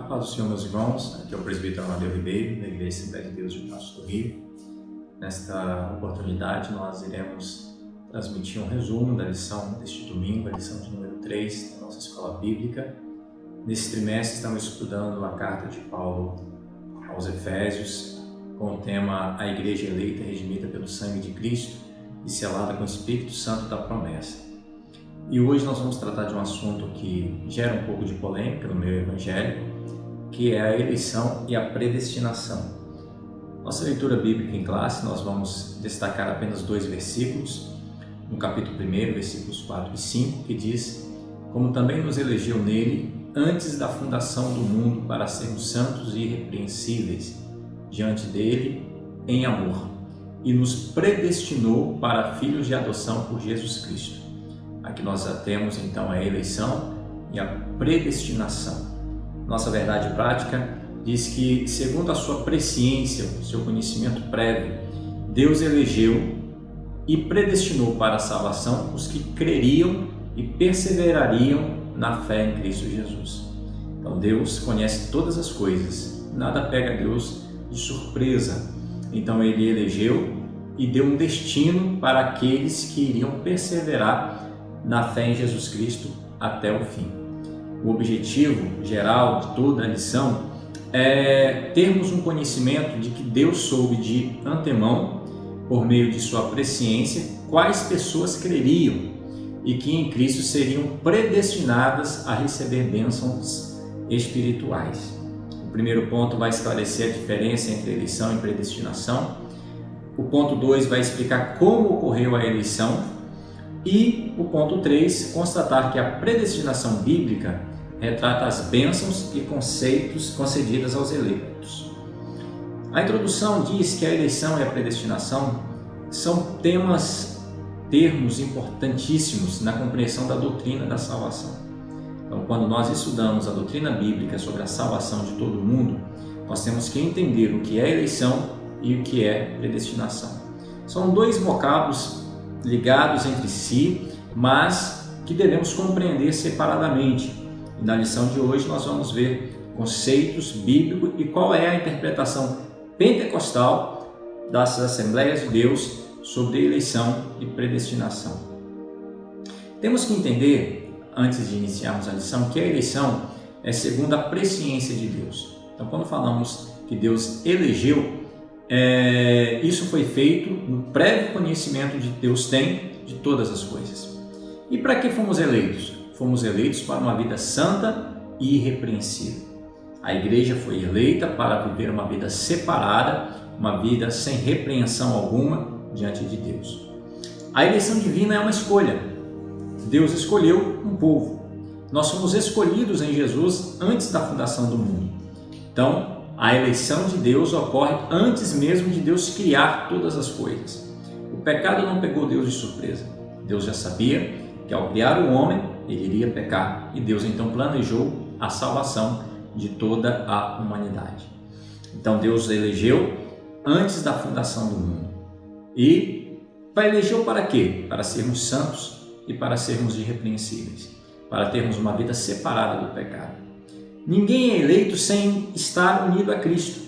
A paz do Senhor, meus irmãos. Aqui é o presbítero Amadeu Ribeiro, da Igreja Assembleia de Deus de Passo do Rio. Nesta oportunidade, nós iremos transmitir um resumo da lição deste domingo, a lição de número 3 da nossa escola bíblica. Nesse trimestre, estamos estudando a carta de Paulo aos Efésios, com o tema A Igreja Eleita, redimida pelo sangue de Cristo e selada com o Espírito Santo da promessa. E hoje nós vamos tratar de um assunto que gera um pouco de polêmica no meio evangélico, que é a eleição e a predestinação. Nossa leitura bíblica em classe, nós vamos destacar apenas 2 versículos, no capítulo 1, versículos 4 e 5, que diz: como também nos elegeu nele antes da fundação do mundo para sermos santos e irrepreensíveis diante dele em amor, e nos predestinou para filhos de adoção por Jesus Cristo. Aqui nós já temos então a eleição e a predestinação. Nossa verdade prática diz que, segundo a sua presciência, o seu conhecimento prévio, Deus elegeu e predestinou para a salvação os que creriam e perseverariam na fé em Cristo Jesus. Então Deus conhece todas as coisas, nada pega Deus de surpresa. Então Ele elegeu e deu um destino para aqueles que iriam perseverar na fé em Jesus Cristo até o fim. O objetivo geral de toda a lição é termos um conhecimento de que Deus soube de antemão, por meio de sua presciência, quais pessoas creriam e que em Cristo seriam predestinadas a receber bênçãos espirituais. O primeiro ponto vai esclarecer a diferença entre eleição e predestinação. O ponto 2 vai explicar como ocorreu a eleição. E o ponto 3, constatar que a predestinação bíblica retrata as bênçãos e conceitos concedidas aos eleitos. A introdução diz que a eleição e a predestinação são termos importantíssimos na compreensão da doutrina da salvação. Então, quando nós estudamos a doutrina bíblica sobre a salvação de todo mundo, nós temos que entender o que é eleição e o que é predestinação. São 2 vocábulos ligados entre si, mas que devemos compreender separadamente. E na lição de hoje nós vamos ver conceitos bíblicos e qual é a interpretação pentecostal das Assembleias de Deus sobre eleição e predestinação. Temos que entender, antes de iniciarmos a lição, que a eleição é segundo a presciência de Deus. Então, quando falamos que Deus elegeu, isso foi feito no prévio conhecimento que Deus tem de todas as coisas. E para que fomos eleitos? Fomos eleitos para uma vida santa e irrepreensível. A igreja foi eleita para viver uma vida separada, uma vida sem repreensão alguma diante de Deus. A eleição divina é uma escolha. Deus escolheu um povo. Nós fomos escolhidos em Jesus antes da fundação do mundo. Então, a eleição de Deus ocorre antes mesmo de Deus criar todas as coisas. O pecado não pegou Deus de surpresa. Deus já sabia que ao criar o homem, ele iria pecar, e Deus então planejou a salvação de toda a humanidade. Então Deus elegeu antes da fundação do mundo. E elegeu para quê? Para sermos santos e para sermos irrepreensíveis, para termos uma vida separada do pecado. Ninguém é eleito sem estar unido a Cristo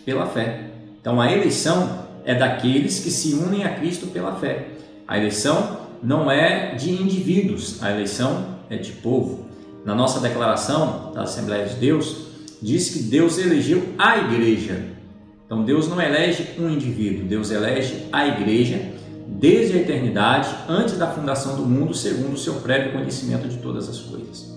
pela fé. Então a eleição é daqueles que se unem a Cristo pela fé. A eleição não é de indivíduos, a eleição é de povo. Na nossa declaração da Assembleia de Deus, diz que Deus elegeu a igreja. Então Deus não elege um indivíduo, Deus elege a igreja desde a eternidade, antes da fundação do mundo, segundo o seu prévio conhecimento de todas as coisas.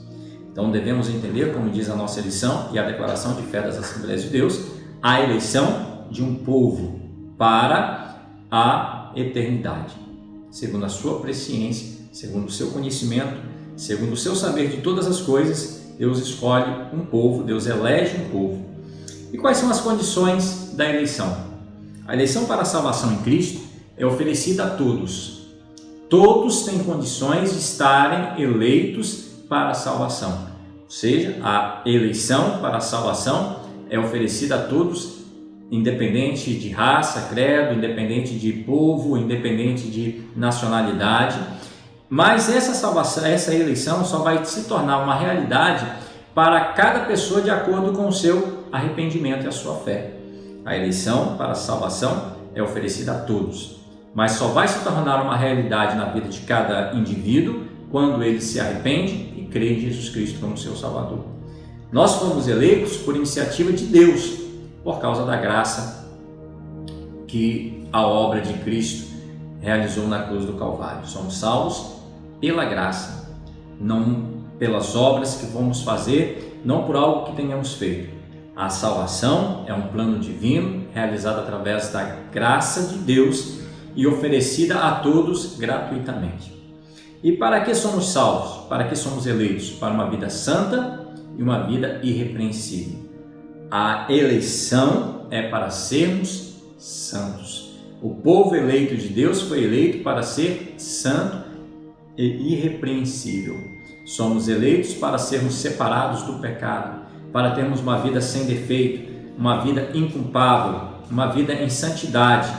Então devemos entender, como diz a nossa lição e a declaração de fé das Assembleias de Deus, a eleição de um povo para a eternidade. Segundo a sua presciência, segundo o seu conhecimento, segundo o seu saber de todas as coisas, Deus escolhe um povo, Deus elege um povo. E quais são as condições da eleição? A eleição para a salvação em Cristo é oferecida a todos. Todos têm condições de estarem eleitos para a salvação. Ou seja, a eleição para a salvação é oferecida a todos, independente de raça, credo, independente de povo, independente de nacionalidade. Mas essa salvação, essa eleição só vai se tornar uma realidade para cada pessoa de acordo com o seu arrependimento e a sua fé. A eleição para a salvação é oferecida a todos, mas só vai se tornar uma realidade na vida de cada indivíduo quando ele se arrepende e crê em Jesus Cristo como seu Salvador. Nós fomos eleitos por iniciativa de Deus, por causa da graça que a obra de Cristo realizou na cruz do Calvário. Somos salvos pela graça, não pelas obras que vamos fazer, não por algo que tenhamos feito. A salvação é um plano divino realizado através da graça de Deus e oferecida a todos gratuitamente. E para que somos salvos? Para que somos eleitos? Para uma vida santa e uma vida irrepreensível. A eleição é para sermos santos. O povo eleito de Deus foi eleito para ser santo e irrepreensível. Somos eleitos para sermos separados do pecado, para termos uma vida sem defeito, uma vida inculpável, uma vida em santidade,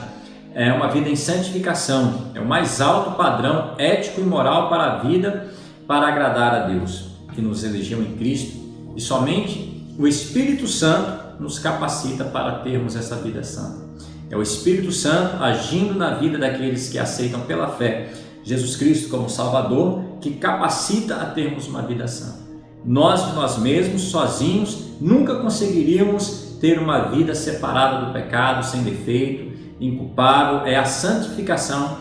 uma vida em santificação. É o mais alto padrão ético e moral para a vida, para agradar a Deus, que nos elegeu em Cristo, e somente o Espírito Santo nos capacita para termos essa vida santa. É o Espírito Santo agindo na vida daqueles que aceitam pela fé Jesus Cristo como Salvador, que capacita a termos uma vida santa. Nós, de nós mesmos, sozinhos, nunca conseguiríamos ter uma vida separada do pecado, sem defeito, inculpável. É a santificação,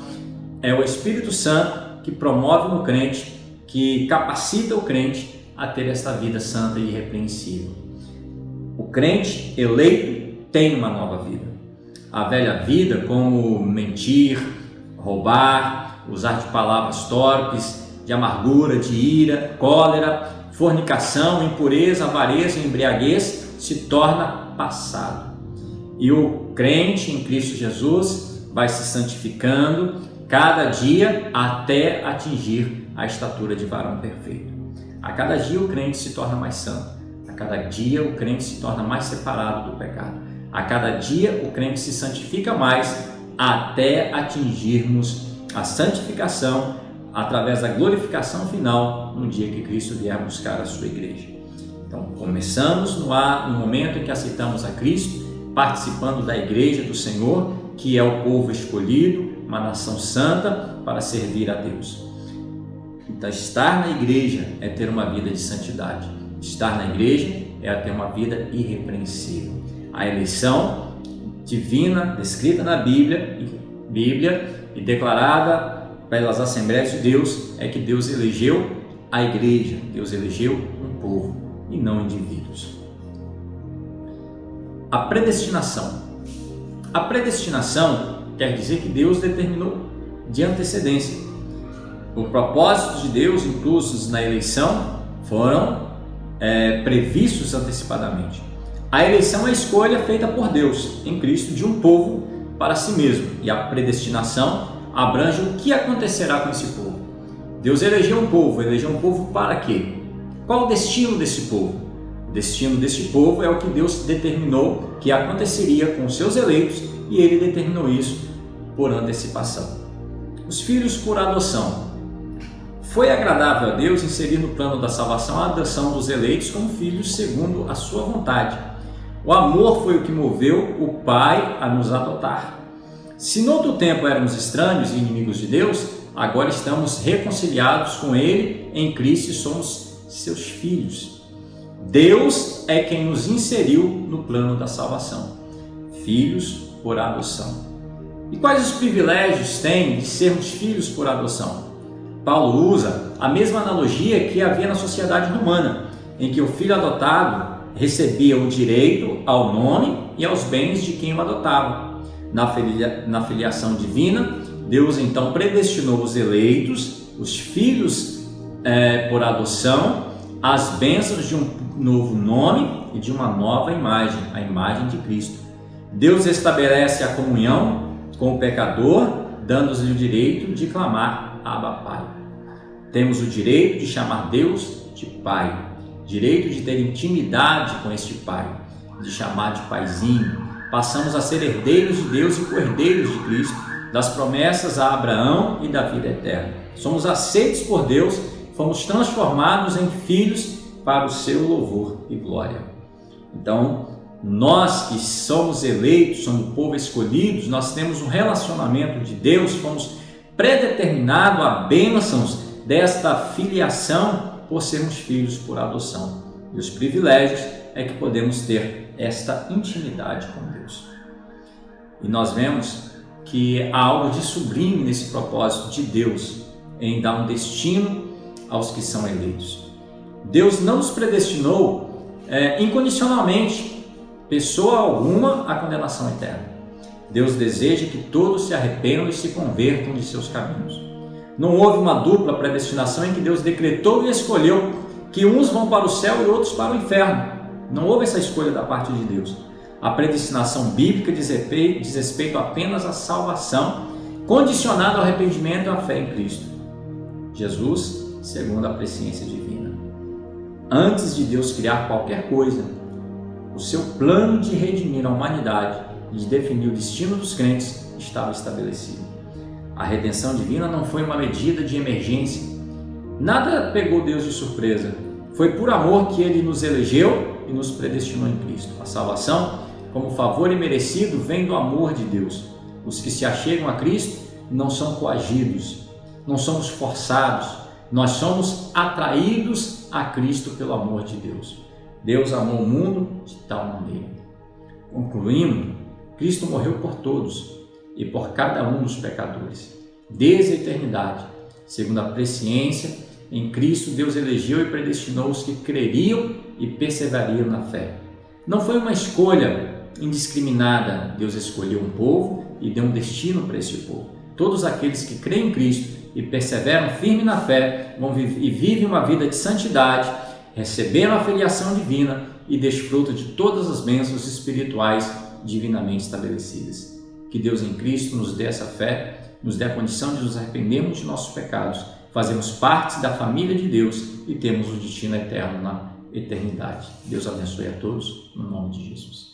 é o Espírito Santo que promove no crente, que capacita o crente a ter esta vida santa e irrepreensível. O crente eleito tem uma nova vida. A velha vida, como mentir, roubar, usar de palavras torpes, de amargura, de ira, cólera, fornicação, impureza, avareza e embriaguez, se torna passado. E o crente em Cristo Jesus vai se santificando cada dia até atingir a estatura de varão perfeito. A cada dia o crente se torna mais santo. A cada dia o crente se torna mais separado do pecado. A cada dia o crente se santifica mais até atingirmos a santificação através da glorificação final no dia que Cristo vier buscar a sua igreja. Então começamos no momento em que aceitamos a Cristo, participando da igreja do Senhor, que é o povo escolhido, uma nação santa para servir a Deus. Então estar na igreja é ter uma vida de santidade. Estar na igreja é ter uma vida irrepreensível. A eleição divina, descrita na Bíblia e declarada pelas Assembleias de Deus, é que Deus elegeu a igreja, Deus elegeu um povo e não indivíduos. A predestinação. A predestinação quer dizer que Deus determinou de antecedência. Os propósitos de Deus inclusos na eleição foram previstos antecipadamente. A eleição é a escolha feita por Deus em Cristo de um povo para si mesmo, e a predestinação abrange o que acontecerá com esse povo. Deus elegeu um povo para quê? Qual o destino desse povo? O destino deste povo é o que Deus determinou que aconteceria com os seus eleitos, e ele determinou isso por antecipação. Os filhos por adoção. Foi agradável a Deus inserir no plano da salvação a adoção dos eleitos como filhos segundo a sua vontade. O amor foi o que moveu o Pai a nos adotar. Se no outro tempo éramos estranhos e inimigos de Deus, agora estamos reconciliados com Ele em Cristo e somos seus filhos. Deus é quem nos inseriu no plano da salvação. Filhos por adoção. E quais os privilégios tem de sermos filhos por adoção? Paulo usa a mesma analogia que havia na sociedade romana, em que o filho adotado recebia o direito ao nome e aos bens de quem o adotava. Na filiação divina, Deus então predestinou os eleitos, os filhos por adoção, as bênçãos de um novo nome e de uma nova imagem, a imagem de Cristo. Deus estabelece a comunhão com o pecador, dando-lhe o direito de clamar Abba Pai. Temos o direito de chamar Deus de Pai, direito de ter intimidade com este Pai, de chamar de Paizinho. Passamos a ser herdeiros de Deus e co-herdeiros de Cristo, das promessas a Abraão e da vida eterna. Somos aceitos por Deus, fomos transformados em filhos para o seu louvor e glória. Então, nós que somos eleitos, somos o povo escolhido, nós temos um relacionamento de Deus, fomos predeterminados a bênçãos desta filiação por sermos filhos por adoção. E os privilégios é que podemos ter esta intimidade com Deus. E nós vemos que há algo de sublime nesse propósito de Deus em dar um destino aos que são eleitos. Deus não nos predestinou incondicionalmente, pessoa alguma, à condenação eterna. Deus deseja que todos se arrependam e se convertam de seus caminhos. Não houve uma dupla predestinação em que Deus decretou e escolheu que uns vão para o céu e outros para o inferno. Não houve essa escolha da parte de Deus. A predestinação bíblica diz respeito apenas à salvação, condicionada ao arrependimento e à fé em Cristo Jesus, segundo a presciência divina. Antes de Deus criar qualquer coisa, o seu plano de redimir a humanidade e de definir o destino dos crentes estava estabelecido. A redenção divina não foi uma medida de emergência. Nada pegou Deus de surpresa. Foi por amor que Ele nos elegeu e nos predestinou em Cristo. A salvação, como favor imerecido, vem do amor de Deus. Os que se achegam a Cristo não são coagidos, não somos forçados, nós somos atraídos a Cristo pelo amor de Deus. Deus amou o mundo de tal maneira. Concluindo, Cristo morreu por todos e por cada um dos pecadores. Desde a eternidade, segundo a presciência, em Cristo Deus elegeu e predestinou os que creriam e perseverariam na fé. Não foi uma escolha indiscriminada. Deus escolheu um povo e deu um destino para esse povo. Todos aqueles que creem em Cristo e perseveram firme na fé e vivem uma vida de santidade, receberam a filiação divina e desfrutam de todas as bênçãos espirituais divinamente estabelecidas. Que Deus em Cristo nos dê essa fé, nos dê a condição de nos arrependermos de nossos pecados, fazermos parte da família de Deus e termos o destino eterno na eternidade. Deus abençoe a todos, no nome de Jesus.